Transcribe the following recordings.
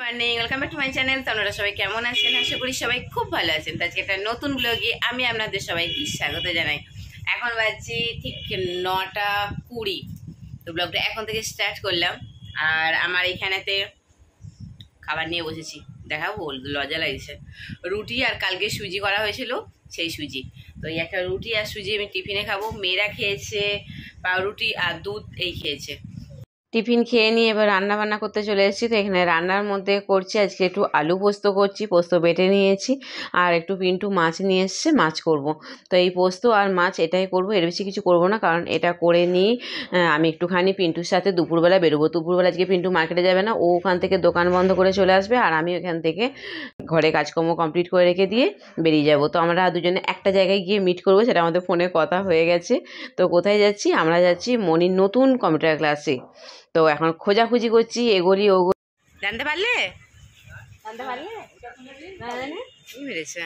Morning, welcome back to my channel. তো আপনারা সবাই কেমন আছেন? আশা করি সবাই খুব ভালো আছেন। তো আজকে একটা নতুন ব্লগে আমি আপনাদের সবাইকে স্বাগত জানাই। এখন বাজছে ঠিক 9:20। তো ব্লগটা এখন থেকে স্টার্ট করলাম। আর আমার এইখানেতে খাবার নিয়ে বসেছি, দেখাবো, লজ্জা লাগছে। রুটি আর কালকে সুজি করা হয়েছিল, সেই সুজি। তো এই একটা রুটি আর সুজি আমি টিফিনে খাবো। মেয়েরা খেয়েছে পাউরুটি আর দুধ, এই খেয়েছে। টিফিন খেয়ে নিয়ে এবার রান্না বান্না করতে চলে এসেছি। তো এখানে রান্নার মধ্যে করছি আজকে একটু আলু পোস্ত করছি, পোস্ত বেটে নিয়েছি। আর একটু পিন্টু মাছ নিয়ে এসছে, মাছ করব। তো এই পোস্ত আর মাছ এটাই করব, এর বেশি কিছু করব না, কারণ এটা করে নিয়ে আমি একটুখানি পিন্টুর সাথে দুপুরবেলা বেরোবো। দুপুরবেলা আজকে পিন্টু মার্কেটে যাবে না, ও ওখান থেকে দোকান বন্ধ করে চলে আসবে, আর আমি ওখান থেকে ঘরে কাজকর্ম কমপ্লিট করে রেখে দিয়ে বেরিয়ে যাব। তো আমরা দুজনে একটা জায়গায় গিয়ে মিট করবো, সেটা আমাদের ফোনে কথা হয়ে গেছে। তো কোথায় যাচ্ছি? আমরা যাচ্ছি মনির নতুন কম্পিউটার ক্লাসে। তো এখন খোঁজাখুঁজি করছি, এগোলি ওগোলি। জানতে পারলে কি মেরেছে?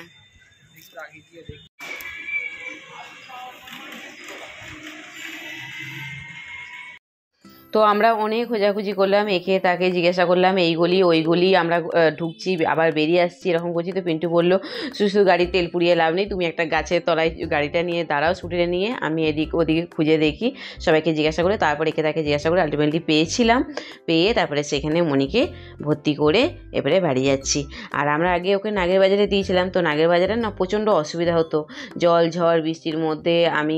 তো আমরা অনেক খোঁজাখুঁজি করলাম, একে তাকে জিজ্ঞাসা করলাম, এই গলি ওই গলি, আমরা ঢুকছি আবার বেরিয়ে আসছি, এরকম করছি। তো পিন্টু বললো শুধু গাড়ির তেল পুড়িয়ে লাভ নেই, তুমি একটা গাছের তলায় গাড়িটা নিয়ে দাঁড়াও, স্কুটিটা নিয়ে, আমি এদিক ওদিকে খুঁজে দেখি, সবাইকে জিজ্ঞাসা করে, তারপর একে তাকে জিজ্ঞাসা করে আলটিমেটলি পেয়েছিলাম। পেয়ে তারপরে সেখানে মনিকে ভর্তি করে এবারে বাড়ি যাচ্ছি। আর আমরা আগে ওকে নাগের বাজারে দিয়েছিলাম। তো নাগের বাজারে না প্রচণ্ড অসুবিধা হতো, জল ঝড় বৃষ্টির মধ্যে আমি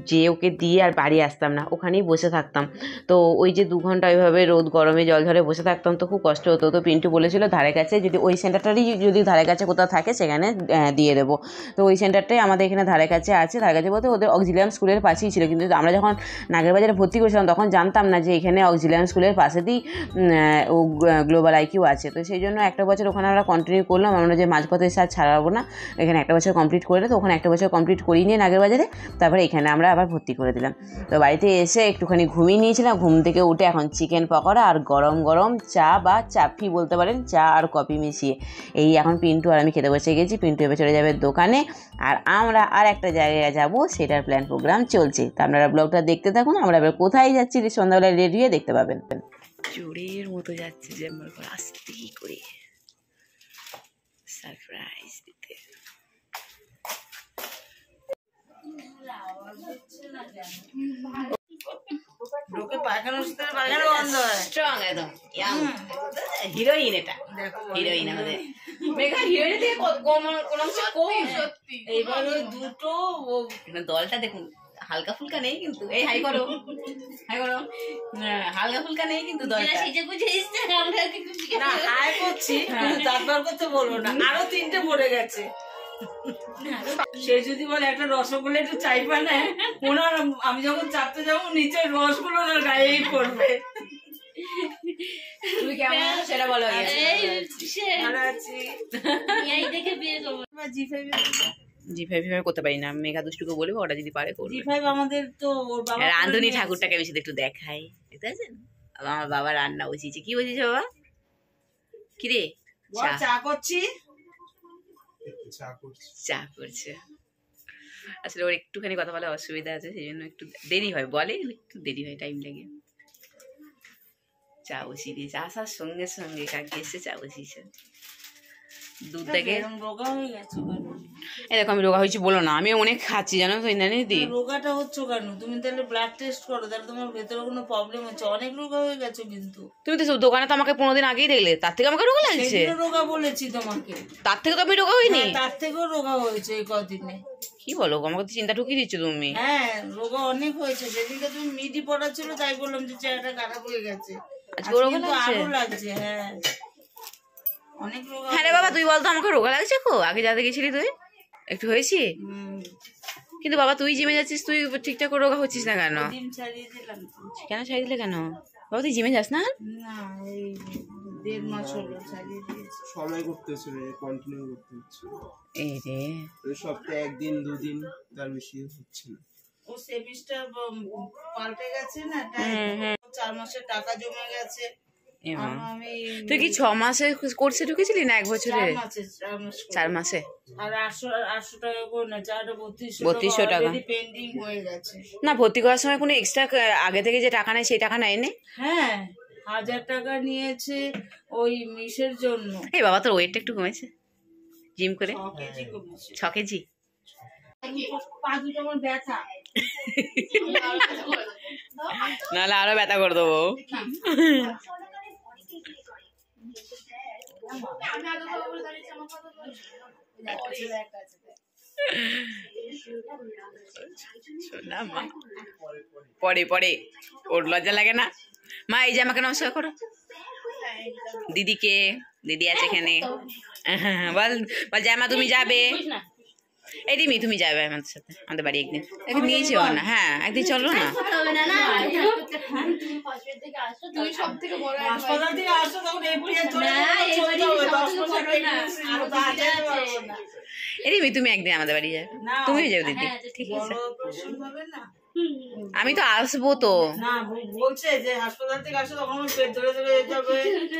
যে ওকে দিয়ে আর বাড়ি আসতাম না, ওখানেই বসে থাকতাম। তো ওই যে 2 ঘন্টা ওইভাবে রোদ গরমে জল ঝড়ে বসে থাকতাম, তো খুব কষ্ট হতো। তো পিন্টু বলেছিল ধারে কাছে যদি ওই সেন্টারটারই যদি ধারে কাছে কোথাও থাকে সেখানে দিয়ে দেবো। তো ওই সেন্টারটাই আমাদের এখানে ধারে কাছে আছে। ধারে কাছে বলতে ওদের অক্সিলিয়াম স্কুলের পাশেই ছিল, কিন্তু আমরা যখন নাগের বাজারে ভর্তি করেছিলাম তখন জানতাম না যে এখানে অক্সিলিয়াম স্কুলের পাশেতেই ও গ্লোবাল আইকিউ আছে। তো সেই জন্য একটা বছর ওখানে আমরা কন্টিনিউ করলাম, আমরা যে মাঝপথে সার ছাড়াবো না, এখানে একটা বছর কমপ্লিট করে। তো ওখানে একটা বছর কমপ্লিট করিয়ে নিয়ে নাগের বাজারে তারপরে এখানে আমরা আবার ভর্তি করে দিলাম। তো বাড়িতে এসে একটুখানি ঘুমিয়ে নিয়েছিলাম, ঘুম থেকে উঠে এখন চিকেন পকোড়া আর গরম গরম চা বা চাফি বলতে পারেন, চা আর কফি মিশিয়ে, এই এখন পিন্টু আর আমি খেতে বসে গেছি। পিন্টু এবার চলে যাবে দোকানে, আর আমরা আর একটা জায়গায় যাব, সেটার প্ল্যান প্রোগ্রাম চলছে। তো আপনারা ব্লগটা দেখতে থাকুন। আমরা এবার কোথায় যাচ্ছি সন্ধ্যাবেলায় রেডি হয়ে দেখতে পাবেন। চোরের মতো যাচ্ছে যে আমার আস্তে করে সারপ্রাইজ দিতে। হিরোইন, এটা হিরোইন আমাদের মেঘা, হিরোইন থেকে কোন অংশে কম। এইবার ওই দুটো দলটা দেখুন, হালকা ফুলকা নেই কিন্তু। এই হাই করো, হাই করো, হালকা ফুলকা নেই কিন্তু দলটা। হাই করছি, তারপর করতে বলবো না, আরো 3টে পড়ে গেছে। সে যদি বলে একটা রসগোল্লা একটু চাইবা না, ওনার আমি যখন চাপতে যাবো নিচের রসগুলো ওনার গায়েই পড়বে। তুমি কেমন আছো সেটা বলো। ভালো আছি। জি5 করতে পারি না, মেঘা দুষ্টুকে বলবো, ওটা যদি পারে করবে। জি5 আমাদের তো রান্ধুনি ঠাকুরটাকে বেশি একটু দেখাই, দেখতে পাচ্ছেন? আমার বাবা রান্না বসিয়েছে। কি বলছিস বাবা? কিরে? চা করছি। চা করছে। আসলে ওর একটুখানি কথা বলা অসুবিধা আছে, সেই জন্য একটু দেরি হয়, বলে একটু দেরি হয়, টাইম লাগে। চা বসিয়ে দিয়েছে, আসার সঙ্গে সঙ্গে কাকি এসে চা বসিয়েছে। দুধ থেকে এরকম আমি রোগা হয়েছি বলো না, আমি অনেক খাচ্ছি জানো তো। দিদি রোগাটা হচ্ছে কেন? তুমি তাহলে ব্লাড টেস্ট করো, তাহলে তোমার ভেতরে কোনো প্রবলেম হচ্ছে। অনেক রোগা হয়ে গেছো কিন্তু। তুমি তো দোকানে তো আমাকে 15 দিন আগেই দেখলে, তার থেকে আমাকে রোগা লাগছে। রোগা বলেছি তোমাকে, তার থেকে তো আমি রোগা হইনি। তার থেকেও রোগা হয়েছে এই কদিনে। কি বলো, আমাকে তো চিন্তা ঢুকিয়ে দিচ্ছ তুমি। হ্যাঁ, রোগা অনেক হয়েছে। যেদিনকে তুমি মিডি পড়া ছিল তাই বললাম যে চেহারাটা খারাপ হয়ে গেছে, আজকে আরো লাগছে। হ্যাঁ অনেক রোগা। হ্যাঁ রে বাবা, তুই বলতো আমাকে রোগা লাগছে কো? আগে যাতে গেছিলি তুই একটু হয়েছি, কিন্তু বাবা তুই জিমে যাচ্ছিস, তুই ঠিকঠাক রোগা হচ্ছিস না কেন? কেন ছাড়িয়ে দিলে কেন বাবা? তুই জিমে যাস না? না, এই 1.5 মাস হলো ছাড়িয়ে দিয়েছি। সময় করতে হচ্ছে, কন্টিনিউ করতে হচ্ছে। এই রে, ওই সপ্তাহে 1 দিন 2 দিন, তার বেশি হচ্ছে না। ও সেমিস্টার পাল্টে গেছে না, তাই 4 মাসের টাকা জমে গেছে। তুই কি 6 মাসে কোর্সে ঢুকেছিলি না 1 বছরে? 4 মাসে। আর 800 টাকা করে না, 3200 টাকা পেন্ডিং হয়ে গেছে। না ভর্তি করার সময় কোনো এক্সট্রা আগে থেকে যে টাকা নেয় সেই টাকা নেয় নে? হ্যাঁ, 1000 টাকা নিয়েছে ওই মিশের জন্য। এই বাবা তোর ওয়েটটা একটু কমেছে জিম করে 6 কেজি কমেছে। 6 কেজি। পা দুটো আমার ব্যথা। নাহলে আরো ব্যথা করে দেবো। পরে পরে ওর লজ্জা লাগে না? মা এই যে আমাকে নমস্কার করো দিদিকে। দিদি আছে এখানে। বল বল জামা তুমি যাবে। এই রিমি তুমি যাবে আমাদের সাথে আমাদের বাড়ি একদিন। একদিন নিয়েছি না? হ্যাঁ একদিন চলো না। হাসপাতাল থেকে আসো তখন এপ্রিল চলে যাবে, চলতে হবে 10 বছর এই রিমি তুমি একদিন আমাদের বাড়ি যাবে। তুমি যাও দিদি। ঠিক আছে আমি তো আসবো তো। না বলছে যে হাসপাতাল থেকে আসো তখন পেট ধরে ধরে যেতে হবে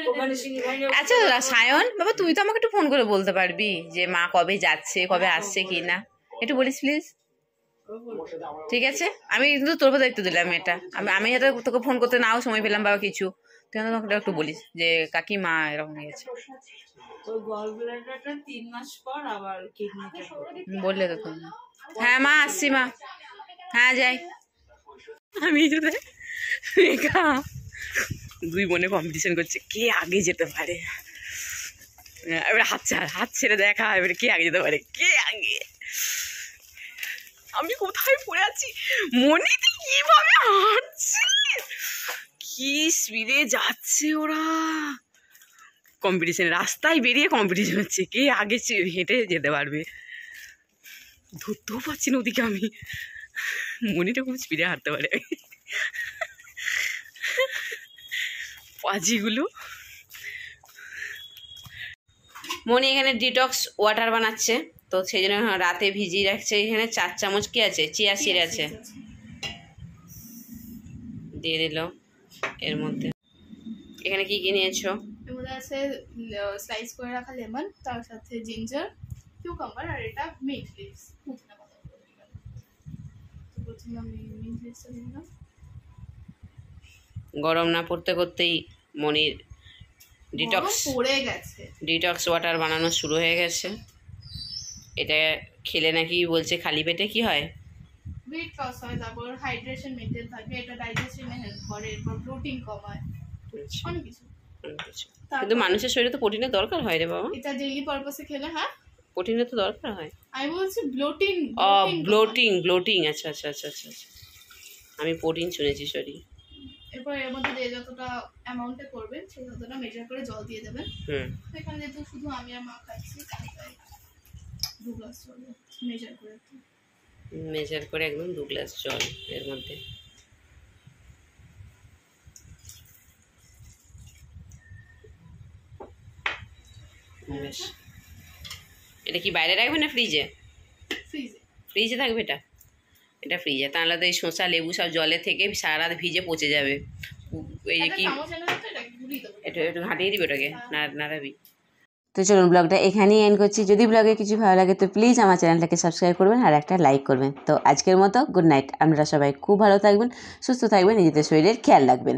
ওখানে সিঙ্গি। আচ্ছা সায়ন বাবা তুই তো আমাকে একটু ফোন করে বলতে পারবি যে মা কবে যাচ্ছে কবে আসছে কি না, একটু বলিস প্লিজ। ঠিক আছে আমি কিন্তু তোর উপর দায়িত্ব দিলাম এটা। আমি হয়তো তোকে ফোন করতে নাও সময় পেলাম বাবা কিছু, তুই আমাকে একটু বলিস যে কাকি মা এরকম হয়ে গেছে। ওই গলব্লাডারটা 3 মাস পর আবার কিডনিটা বললে তো তুমি। হ্যাঁ মা আসছি মা। হ্যাঁ যাই আমি। যদি দুই বোনে কম্পিটিশন করছে কে আগে যেতে পারে। এবার হাত ছেড়ে দেখা এবারে কে আগে যেতে পারে, কে আগে। আমি কোথায় পড়ে আছি, মনিতে কিভাবে হাঁটছে, কি স্পিডে যাচ্ছে ওরা। কম্পিটিশন রাস্তায় বেরিয়ে কম্পিটিশন হচ্ছে কে আগে হেঁটে যেতে পারবে। ধরতেও পারছি না ওদিকে আমি। মনিটা খুব স্পিডে হাঁটতে পারে। পাজিগুলো। মনি এখানে ডিটক্স ওয়াটার বানাচ্ছে, তো সেই জন্য রাতে ভিজিয়ে রাখছে। এখানে 4 চামচ কি আছে, চিয়া সিড আছে, দিয়ে দিল এর মধ্যে। এখানে কি কি নিয়েছো? এর মধ্যে আছে স্লাইস করে রাখা লেমন, তার সাথে জিঞ্জার, কিউকাম্বার, আর এটা মিন্ট লিভস। প্রথমে আমি মিন্ট লিভসটা দিলাম। গরম না পড়তে করতেই মনির ডিটক্স ওয়াটার বানানো শুরু হয়ে গেছে। এটা খেলে নাকি বলছে খালি পেটে কি হয়, ওয়েট লস হয়, তারপর হাইড্রেশন মেইনটেইন থাকে, এটা ডাইজেশনে হেল্প করে, এরপর প্রোটিন কমায়, অনেক কিছু। কিন্তু মানুষের শরীরে তো প্রোটিনের দরকার হয় রে বাবা। এটা ডেইলি পারপাসে খেলে হ্যাঁ প্রোটিনের তো দরকার হয়। আমি বলছি ব্লোটিং। ব্লোটিং আচ্ছা আচ্ছা আচ্ছা আচ্ছা আমি প্রোটিন শুনেছি, সরি। এরপর এর মধ্যে যে যতটা অ্যামাউন্টে করবেন সেই ততটা মেজার করে জল দিয়ে দেবেন। এখানে যেহেতু শুধু আমি আর মা খাচ্ছি তাই 2 গ্লাস জল মেজার করে একদম 2 গ্লাস জল এর মধ্যে। বেশ, এটা কি বাইরে রাখবে না ফ্রিজে? ফ্রিজে থাকবে এটা। এটা ফ্রিজে, তাহলে তো এই শসা লেবু সব জলে থেকে সারা রাত ভিজে পচে যাবে। এই যে কি এটা একটু ঘাঁটিয়ে দিবে ওটাকে, নাড়াবি। তো চলুন ব্লগটা এখানেই এন্ড করছি। যদি ব্লগে কিছু ভালো লাগে তো প্লিজ আমার চ্যানেলটাকে সাবস্ক্রাইব করবেন আর একটা লাইক করবেন। তো আজকের মতো গুড নাইট। আপনারা সবাই খুব ভালো থাকবেন, সুস্থ থাকবেন, নিজেদের শরীরের খেয়াল রাখবেন।